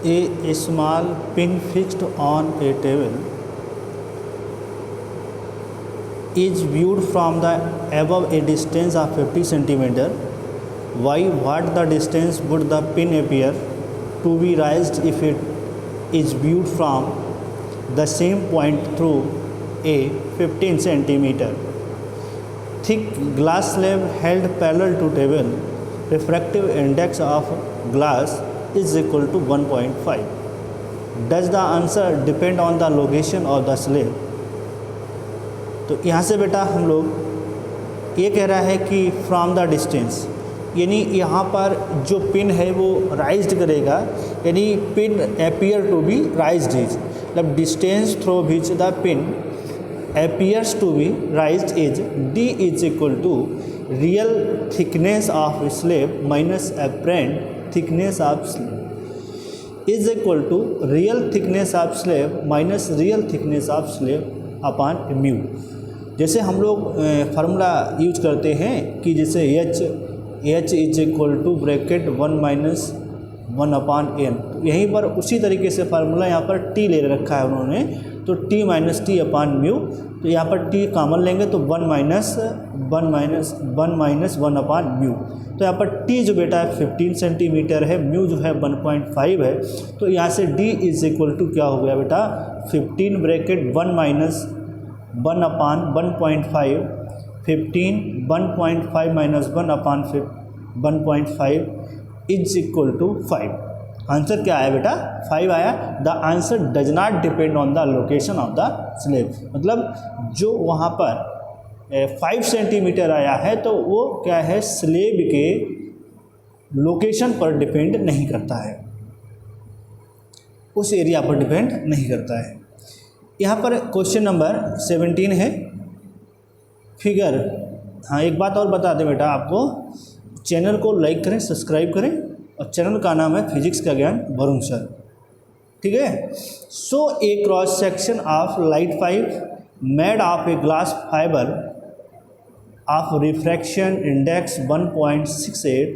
A small pin fixed on a table is viewed from the above a distance of 50 centimeter. Why? What the distance would the pin appear to be raised if it is viewed from the same point through a 15 centimeter thick glass slab held parallel to table? Refractive index of glass is equal to 1.5. Does the answer depend on the location of the slab? तो यहाँ से बेटा हम लोग ये कह रहा है कि फ्रॉम द डिस्टेंस, यानी यहाँ पर जो पिन है वो राइज्ड करेगा, यानी pin appear to be raised is, मतलब distance through which the pin appears to be raised is d is equal to real thickness of slab minus apparent thickness of slab is equal to real thickness of slab minus real thickness of slab upon mu। जैसे हम लोग formula use करते हैं कि जैसे h is equal to bracket 1 minus 1 upon n, यहीं पर उसी तरीके से फार्मूला यहाँ पर t ले रखा है उन्होंने, तो t minus T upon mu, तो यहाँ पर t कॉमन लेंगे तो 1 माइनस 1 अपॉन म्यू। तो यहाँ पर t जो बेटा है 15 सेंटीमीटर है, म्यू जो है 1.5 है, तो यहाँ से d इज इक्वल टू क्या हो गया बेटा 15 bracket 1 minus 1 upon 1.5, 15 1.5 minus 1 upon 1.5 is equal to 5। Answer क्या आया बेटा 5 आया। The answer does not depend on the location of the slab, मतलब जो वहाँ पर 5 सेंटीमीटर आया है तो वो क्या है स्लेब के लोकेशन पर डिपेंड नहीं करता है, उस एरिया पर डिपेंड नहीं करता है। यहाँ पर क्वेश्चन नंबर 17 है फिगर। हाँ एक बात और बता दें बेटा आपको, चैनल को लाइक करें, सब्सक्राइब करें, और चैनल का नाम है फिजिक्स का ज्ञान वरुण सर, ठीक है। So a cross section of light pipe made of a glass fibre of refraction index 1.68,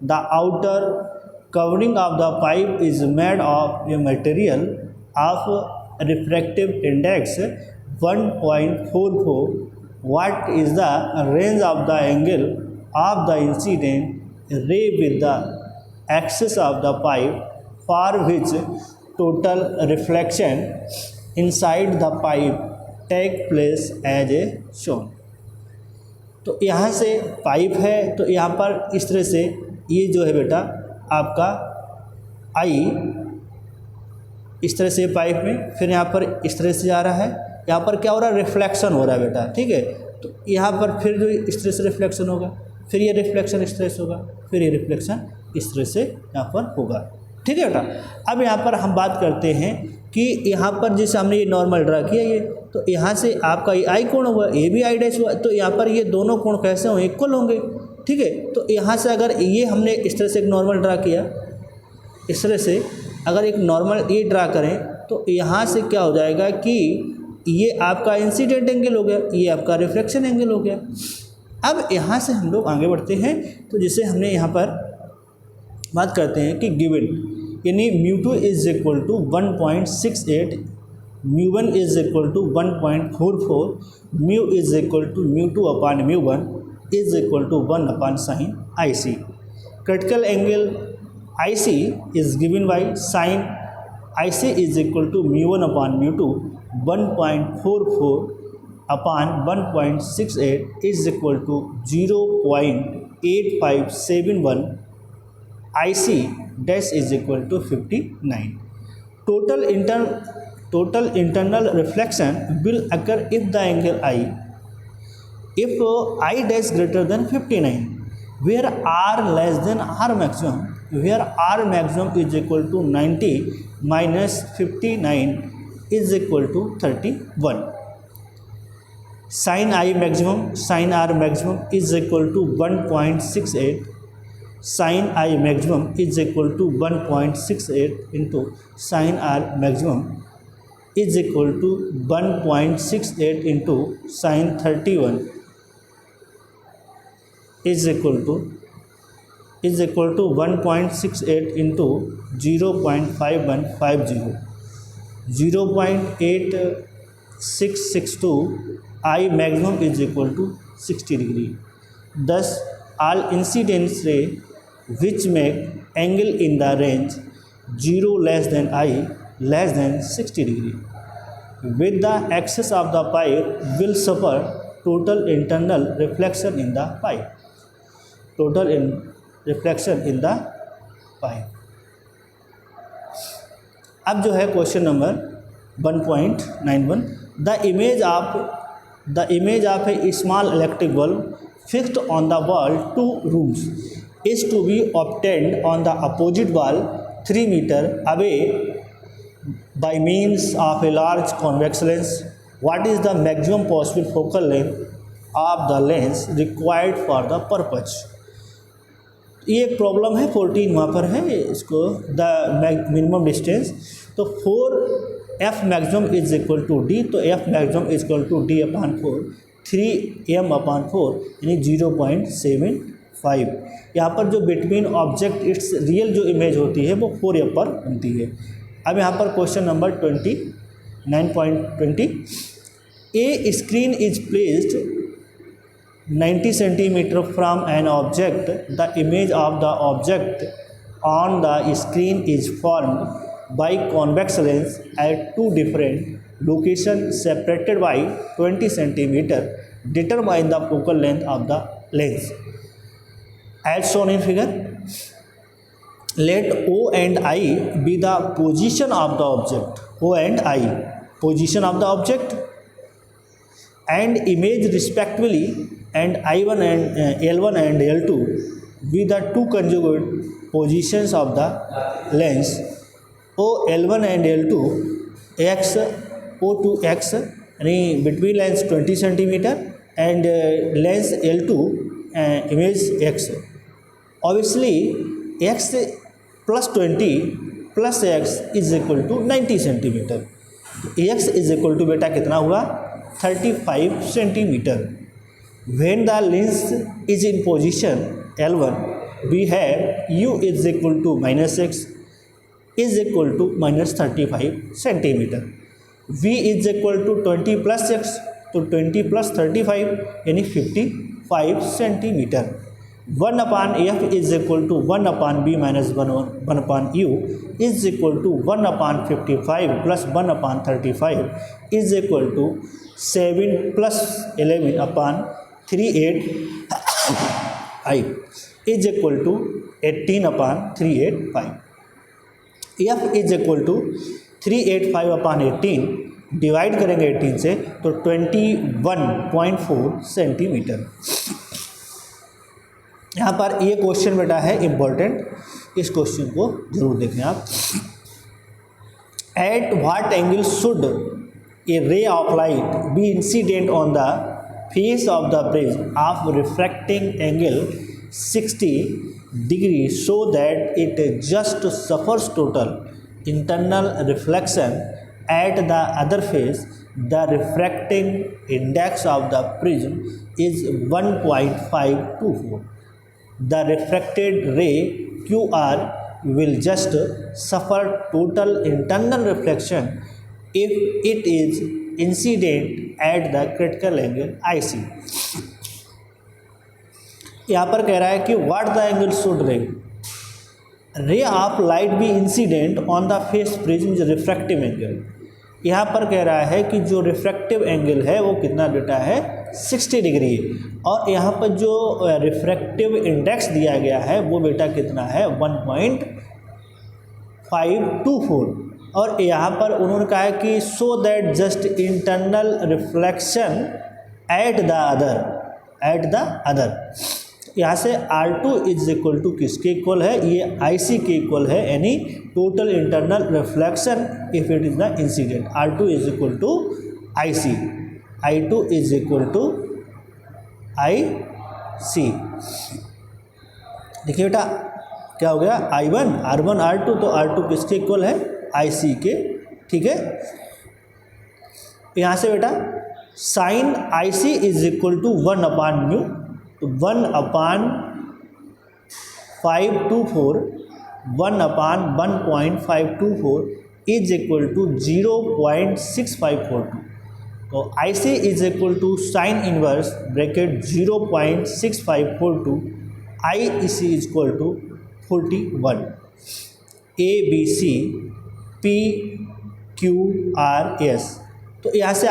the outer covering of the pipe is made of a material of refractive index 1.44. What is the range of the angle of the incident ray with the axis of the pipe for which total reflection inside the pipe take place as a shown? तो यहाँ से pipe है, तो यहाँ पर इस तरह से ये जो है बेटा आपका आई इस तरह से पाइप में, फिर यहाँ पर इस तरह से जा रहा है, यहाँ पर क्या हो रहा है रिफ्लेक्शन हो रहा है बेटा, ठीक है। तो यहाँ पर फिर जो इस तरह से रिफ्लेक्शन होगा, फिर ये रिफ्लेक्शन इस तरह से होगा, फिर ये रिफ्लेक्शन इस तरह से यहाँ पर होगा, ठीक है बेटा। अब यहाँ पर हम बात करते हैं कि यहाँ पर जैसे हमने ये नॉर्मल ड्रा किया ये, तो यहाँ से आपका ये आई कोण हुआ, ये भी आई डैश हुआ, तो यहाँ पर ये दोनों कोण कैसे होंगे इक्वल होंगे, ठीक है। तो यहाँ से अगर ये हमने इस तरह से एक नॉर्मल ड्रा किया, इस तरह से अगर एक नॉर्मल ये ड्रा करें तो यहाँ से क्या हो जाएगा कि ये आपका इंसिडेंट एंगल हो गया, ये आपका रिफ्लेक्शन एंगल हो गया। अब यहाँ से हम लोग आगे बढ़ते हैं, तो जैसे हमने यहाँ पर बात करते हैं कि गिवन, यानी μ2 is equal to 1.68, μ1 is equal to 1.44, mu is equal to μ2 upon μ1 is equal to 1 upon sine IC। Critical angle IC is given by sin IC is equal to μ1 upon μ2, 1.44 upon 1.68 is equal to 0.8571, IC dash is equal to 59. Total internal reflection will occur if the angle I, if I dash greater than 59, where R less than R maximum, where R maximum is equal to 90 minus 59 is equal to 31. Sin I maximum, sin R maximum is equal to 1.68, sin I maximum is equal to 1.68 into sin R maximum is equal to 1.68 into sin 31 is equal to is equal to 1.68 into 0.5150, 0.8662 I maximum is equal to 60 degree. Thus, all incidence ray which make angle in the range 0 less than I less than 60 degree with the axis of the pipe will suffer total internal reflection in the pipe. Total in reflection in the pipe. अब जो है question number 1.91, the image of a small electric bulb fixed on the wall 2 rooms is to be obtained on the opposite wall 3 meter away by means of a large convex lens. What is the maximum possible focal length of the lens required for the purpose? ये एक problem है 14 वहाँ पर है इसको the minimum distance. तो 4 F maximum is equal to D, तो F maximum is equal to D upon 4 3m/4 यानी 0.75. यहाँ पर जो बिटवीन ऑब्जेक्ट इट्स रियल जो इमेज होती है वो 4f पर बनती है. अब यहाँ पर question number 9.20, A screen is placed 90 centimeter from an object. The image of the object on the screen is formed by convex lens at 2 different locations separated by 20 centimeter. Determine the focal length of the lens as shown in figure. Let O and I be the position of the object. O and I, position of the object and image respectively, and I1 and L1 and L2 be the 2 conjugate positions of the lens. O L1 and L2 x O to x यानी between lens 20 centimeter and lens L2 image x. Obviously x plus 20 plus x is equal to 90 centimeter. x is equal to बेटा कितना हुआ 35 centimeter. When the lens is in position L1, we have u is equal to minus x is equal to minus 35 centimeter. V is equal to 20 plus x, तो 20 plus 35 यानी 55 centimeter. 1 upon f is equal to 1 upon b minus 1 upon u is equal to 1 upon 55 plus 1 upon 35 is equal to 7 plus 11 upon 385 is equal to 18 upon 385. f is equal to 385 upon 18 divide करेंगे 18 से तो 21.4 centimetre. यहाँ पर ये question बेटा है important, इस question को जरूर देखें आप. At what angle should a ray of light be incident on the face of the prism of refracting angle 60 degree so that it just suffers total internal reflection at the other face. The refracting index of the prism is 1.524. The refracted ray QR will just suffer total internal reflection if it is incident at the critical angle IC. यहाँ पर कह रहा है कि what the angle should ray of light be incident on the face prism refractive angle. यहाँ पर कह रहा है कि जो रिफ्रैक्टिव एंगल है वो कितना बेटा है 60 डिग्री, और यहाँ पर जो रिफ्रैक्टिव इंडेक्स दिया गया है वो बेटा कितना है 1.524. और यहाँ पर उन्होंने कहा है कि so that just internal reflection at the other. यहाँ से R2 इज इक्वल टू किसके इक्वल है, ये IC के इक्वल है, यानी total internal reflection if it is the incident. R2 is equal to IC, I2 is equal to IC. देखिए बेटा क्या हो गया I1 R1 R2, तो R2 किसके इक्वल है IC के. ठीक है, यहाँ से बेटा sine IC is equal to 1 upon mu, तो 1 अपान 524 1/1.524 इज इक्वल टू 0.6542। तो IC is equal to sine inverse bracket 0.6542 IEC is equal to 41। ABC PQRS। तो यहाँ से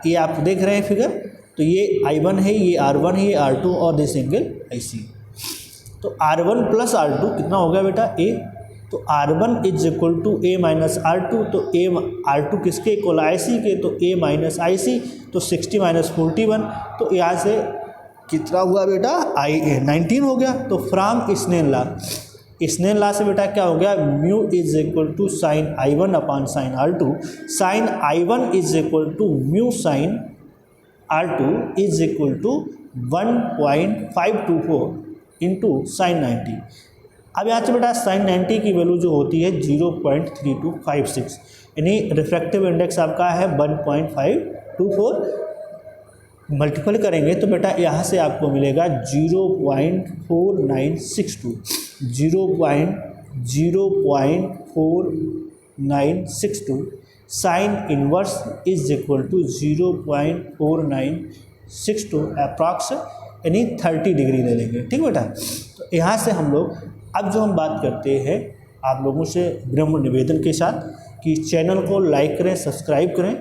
ये आप देख रहे हैं फिगर, तो ये I1 है, ये R1 है, ये R2 और दिस एंगल IC। तो R1 प्लस R2 कितना हो गया बेटा A। तो R1 is equal to A minus R2। तो R2 किसके इक्वल IC के, तो A माइनस IC। तो 60 माइनस 41, तो यहाँ से कितना हुआ बेटा 19 हो गया। तो फ्रॉम स्नेल लॉ से बेटा क्या हो गया, mu is equal to sine I1 upon sine R2। Sine I1 is equal to mu sine R2 is equal to 1.524 into sine 90। अब यहाँ से बेटा साइन 90 की वैल्यू जो होती है 0.3256, यानी रिफ्रैक्टिव इंडेक्स आपका है 1.524। मल्टीपल करेंगे तो बेटा यहाँ से आपको मिलेगा 0.4962। 0.4962 sine inverse is equal to 0.4962 approx, यानी 30 डिग्री ले लेंगे। ठीक बेटा। तो यहाँ से हम लोग अब जो हम बात करते हैं आप लोगों से विनम्र निवेदन के साथ कि चैनल को लाइक करें, सब्सक्राइब करें,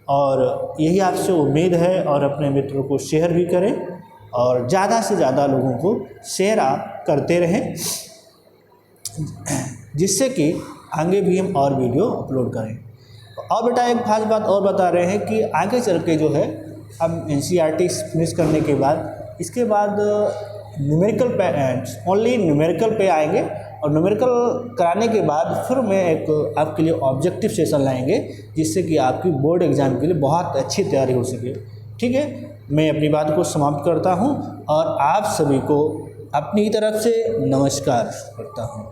और यही आपसे उम्मीद है, और अपने मित्रों को शेयर भी करें और ज़्यादा से ज़्यादा लोगों को शेयर आप करते रहें, जिससे कि आगे भी हम और वीडियो अपलोड करें। और बेटा एक खास बात और बता रहे हैं कि आगे चल के जो है हम NCERT फिनिश करने के बाद इसके बाद न्यूमेरिकल पे ओनली न्यूमेरिकल पे आएंगे, और न्यूमेरिकल कराने के बाद फिर मैं एक आपके लिए ऑब्जेक्टिव सेशन लाएंगे, जिससे कि आपकी बोर्ड एग्ज़ाम के लिए बहुत अच्छी तैयारी हो सके। ठीक है, मैं अपनी बात को समाप्त करता हूँ और आप सभी को अपनी तरफ से नमस्कार करता हूँ।